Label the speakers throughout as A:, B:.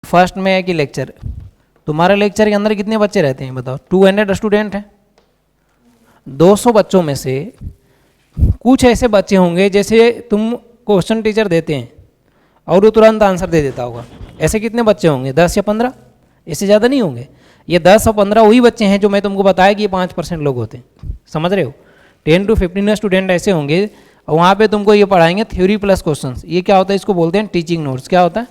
A: First में है कि लेक्चर, तुम्हारे लेक्चर के अंदर कितने बच्चे रहते हैं बताओ? 200 स्टूडेंट हैं। 200 बच्चों में से कुछ ऐसे बच्चे होंगे जैसे तुम क्वेश्चन टीचर देते हैं और वो तुरंत आंसर दे देता होगा। ऐसे कितने बच्चे होंगे? 10 या 15, इससे ज़्यादा नहीं होंगे। ये 10 और 15 वही बच्चे हैं जो मैं तुमको बताया कि ये 5% लोग होते हैं, समझ रहे हो? 10 to 15 स्टूडेंट ऐसे होंगे और वहाँ पे तुमको ये पढ़ाएंगे थ्योरी प्लस क्वेश्चंस। ये क्या होता है? इसको बोलते हैं टीचिंग नोट्स। क्या होता है?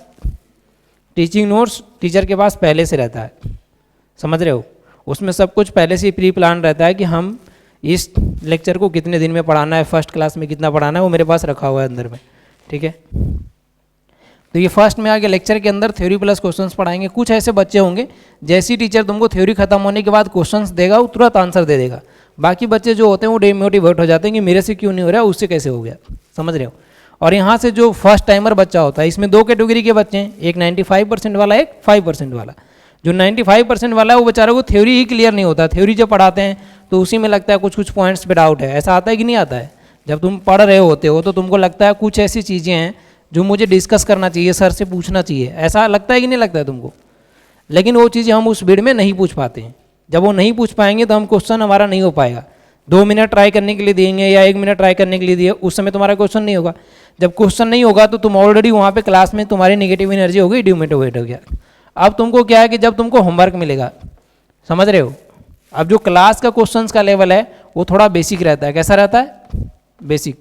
A: टीचिंग नोट्स टीचर के पास पहले से रहता है, समझ रहे हो? उसमें सब कुछ पहले से ही प्री प्लान रहता है कि हम इस लेक्चर को कितने दिन में पढ़ाना है, फर्स्ट क्लास में कितना पढ़ाना है, वो मेरे पास रखा हुआ है अंदर में, ठीक है? तो ये फर्स्ट में आगे लेक्चर के अंदर थ्योरी प्लस क्वेश्चंस पढ़ाएंगे। कुछ ऐसे बच्चे होंगे जैसी टीचर तुमको थ्योरी खत्म होने के बाद क्वेश्चंस देगा वो तुरंत आंसर दे देगा। बाकी बच्चे जो होते हैं वो डिमोटिवेट हो जाते हैं कि मेरे से क्यों नहीं हो रहा, उससे कैसे हो गया, समझ रहे हो? और यहाँ से जो फर्स्ट टाइमर बच्चा होता है, इसमें 2 कैटेगरी के बच्चे हैं, एक 95% वाला, एक 5% वाला। जो 95% वाला है वो बेचारा को थ्योरी ही क्लियर नहीं होता। थ्योरी जब पढ़ाते हैं तो उसी में लगता है कुछ कुछ पॉइंट्स पे डाउट है। ऐसा आता है कि नहीं आता है? जब तुम पढ़ रहे होते हो तो तुमको लगता है कुछ ऐसी चीज़ें हैं जो मुझे डिस्कस करना चाहिए, सर से पूछना चाहिए, ऐसा लगता है कि नहीं लगता है तुमको? लेकिन वो चीज़ें हम उस भीड़ में नहीं पूछ पाते हैं। जब वो नहीं पूछ पाएंगे तो हम क्वेश्चन हमारा नहीं हो पाएगा। 2 मिनट ट्राई करने के लिए देंगे या 1 मिनट ट्राई करने के लिए दिए, उस समय तुम्हारा क्वेश्चन नहीं होगा। जब क्वेश्चन नहीं होगा तो तुम ऑलरेडी वहाँ पे क्लास में तुम्हारी नेगेटिव एनर्जी हो गई, डिमोटिवेट हो गया। अब तुमको क्या है कि जब तुमको होमवर्क मिलेगा, समझ रहे हो, अब जो क्लास का क्वेश्चंस का लेवल है वो थोड़ा बेसिक रहता है। कैसा रहता है? बेसिक।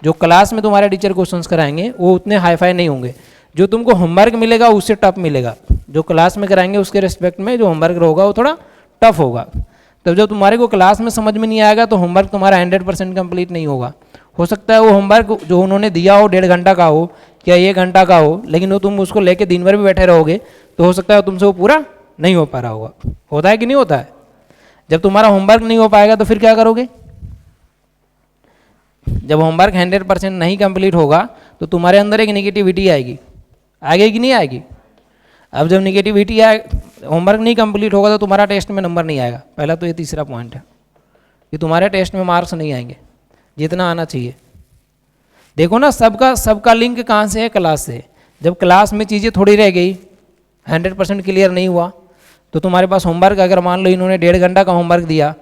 A: जो क्लास में तुम्हारे टीचर क्वेश्चंस कराएंगे वो उतने हाईफाई नहीं होंगे। जो तुमको होमवर्क मिलेगा उससे टफ मिलेगा। जो क्लास में कराएंगे उसके रिस्पेक्ट में जो होमवर्क होगा वो थोड़ा टफ होगा। तब जब तुम्हारे को क्लास में समझ में नहीं आएगा तो होमवर्क तुम्हारा 100% कंप्लीट नहीं होगा। हो सकता है वो होमवर्क जो उन्होंने दिया हो 1.5 घंटा का हो या 1 घंटा का हो, लेकिन वो तुम उसको लेके दिन भर भी बैठे रहोगे तो हो सकता है तुमसे वो पूरा नहीं हो पा रहा होगा। होता है कि नहीं होता है? जब तुम्हारा होमवर्क नहीं हो पाएगा तो फिर क्या करोगे? जब होमवर्क 100% नहीं कंप्लीट होगा तो तुम्हारे अंदर एक नेगेटिविटी आएगी। आएगी कि नहीं आएगी? अब जब नेगेटिविटी आए, होमवर्क नहीं कंप्लीट होगा तो तुम्हारा टेस्ट में नंबर नहीं आएगा। पहला तो ये तीसरा पॉइंट है कि तुम्हारे टेस्ट में मार्क्स नहीं आएंगे जितना आना चाहिए। देखो ना, सबका लिंक कहाँ से है? क्लास से। जब क्लास में चीज़ें थोड़ी रह गई, 100% क्लियर नहीं हुआ, तो तुम्हारे पास होमवर्क अगर मान लो इन्होंने 1.5 घंटा का होमवर्क दिया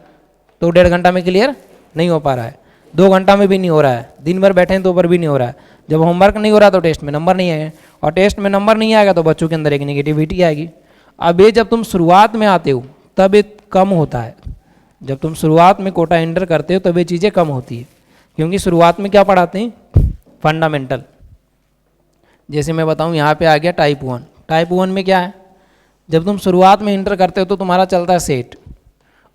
A: तो 1.5 घंटा में क्लियर नहीं हो पा रहा है, 2 घंटा में भी नहीं हो रहा है, दिन भर बैठे हैं तो पर भी नहीं हो रहा है। जब होमवर्क नहीं हो रहा तो टेस्ट में नंबर नहीं आएगा, और टेस्ट में नंबर नहीं आएगा तो बच्चों के अंदर एक नेगेटिविटी आएगी। अब ये जब तुम शुरुआत में आते हो तब ये कम होता है। जब तुम शुरुआत में कोटा एंटर करते हो तब ये चीज़ें कम होती है, क्योंकि शुरुआत में क्या पढ़ाते हैं? फंडामेंटल। जैसे मैं बताऊँ, यहाँ पे आ गया टाइप 1। टाइप 1 में क्या है? जब तुम शुरुआत में इंटर करते हो तो तुम्हारा चलता है सेट,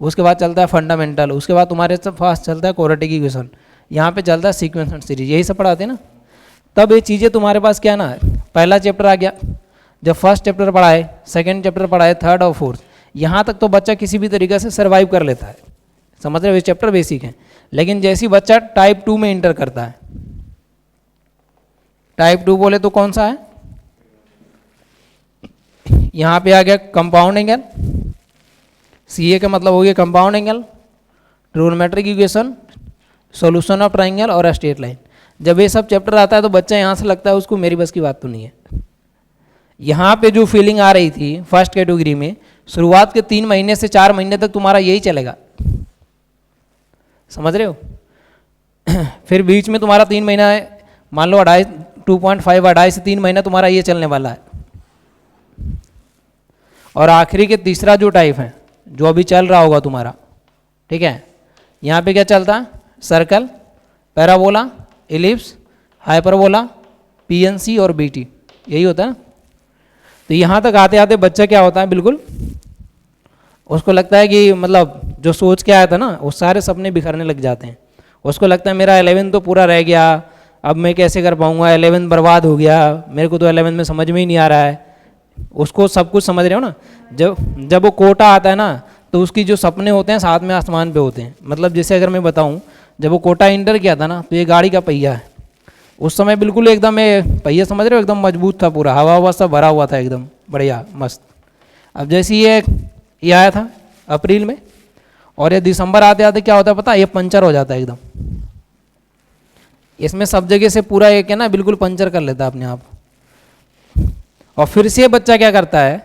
A: उसके बाद चलता है फंडामेंटल, उसके बाद तुम्हारे सब फास्ट चलता है क्वाड्रेटिक इक्वेशन, यहाँ पे चलता है सीक्वेंस एंड सीरीज, यही सब पढ़ाते हैं ना। तब ये चीज़ें तुम्हारे पास क्या ना, पहला चैप्टर आ गया, जब फर्स्ट चैप्टर पढ़ाए, सेकंड चैप्टर पढ़ाए, थर्ड और फोर्थ, यहाँ तक तो बच्चा किसी भी तरीके से सर्वाइव कर लेता है, समझ रहे हो? ये चैप्टर बेसिक है। लेकिन जैसे ही बच्चा टाइप 2 में इंटर करता है, टाइप 2 बोले तो कौन सा है? यहाँ पे आ गया कंपाउंड एंगल, सीए का मतलब हो गया compound angle, trigonometric equation, solution of triangle और स्ट्रेट लाइन। जब ये सब चैप्टर आता है तो बच्चा यहाँ से लगता है उसको मेरी बस की बात तो नहीं है। यहाँ पे जो फीलिंग आ रही थी फर्स्ट कैटेगरी में, शुरुआत के 3 महीने से 4 महीने तक तुम्हारा यही चलेगा, समझ रहे हो? फिर बीच में तुम्हारा 3 महीना है, मान लो 2.5 से 3 महीना तुम्हारा ये चलने वाला है। और आखिरी के तीसरा जो टाइप है जो अभी चल रहा होगा तुम्हारा, ठीक है, यहाँ पे क्या चलता है? Circle, parabola, ellipse, hyperbola, PNC और बीटी, यही होता है ना। तो यहाँ तक आते आते बच्चा क्या होता है, बिल्कुल उसको लगता है कि मतलब जो सोच के आया था ना वो सारे सपने बिखरने लग जाते हैं। उसको लगता है मेरा 11 तो पूरा रह गया, अब मैं कैसे कर पाऊँगा, 11 बर्बाद हो गया, मेरे को तो 11 में समझ में ही नहीं आ रहा है। उसको सब कुछ समझ रहे हो ना। जब वो कोटा आता है ना तो उसकी जो सपने होते हैं साथ में आसमान पे होते हैं। मतलब जैसे अगर मैं बताऊं, जब वो कोटा इंटर किया था ना तो ये गाड़ी का पहिया है, उस समय बिल्कुल एकदम पहिया समझ रहे हो, एकदम मजबूत था, पूरा हवा सब भरा हुआ था, एकदम बढ़िया मस्त। अब जैसे ये आया था अप्रैल में, और ये दिसंबर आते आते क्या होता है पता है? ये पंचर हो जाता है एकदम। इसमें सब जगह से पूरा एक है ना बिल्कुल पंचर कर लेता है अपने आप। और फिर से बच्चा क्या करता है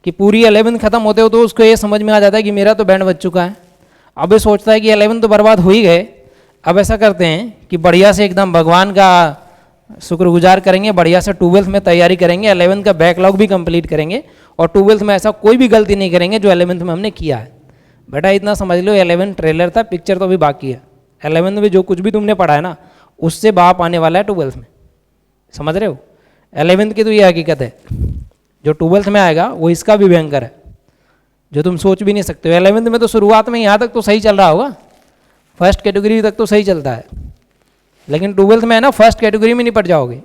A: कि पूरी 11th खत्म होते हो तो उसको ये समझ में आ जाता है कि मेरा तो बैंड बज चुका है। अब ये सोचता है कि 11th तो बर्बाद हो ही गए, अब ऐसा करते हैं कि बढ़िया से एकदम भगवान का शुक्रगुजार करेंगे, बढ़िया से 12th में तैयारी करेंगे, 11th का बैकलॉग भी कंप्लीट करेंगे और 12th में ऐसा कोई भी गलती नहीं करेंगे जो 11th में हमने किया है। बेटा इतना समझ लो 11th ट्रेलर था, पिक्चर तो अभी बाकी है। 11th में जो कुछ भी तुमने पढ़ा है ना उससे बाप आने वाला है 12th में, समझ रहे हो। 11th की तो ये हकीकत है, जो 12th में आएगा वो इसका भी भयंकर है, जो तुम सोच भी नहीं सकते हो। 11th में तो शुरुआत में यहाँ तक तो सही चल रहा होगा, फर्स्ट कैटेगरी तक तो सही चलता है, लेकिन 12th में है ना फर्स्ट कैटेगरी में निपट जाओगे।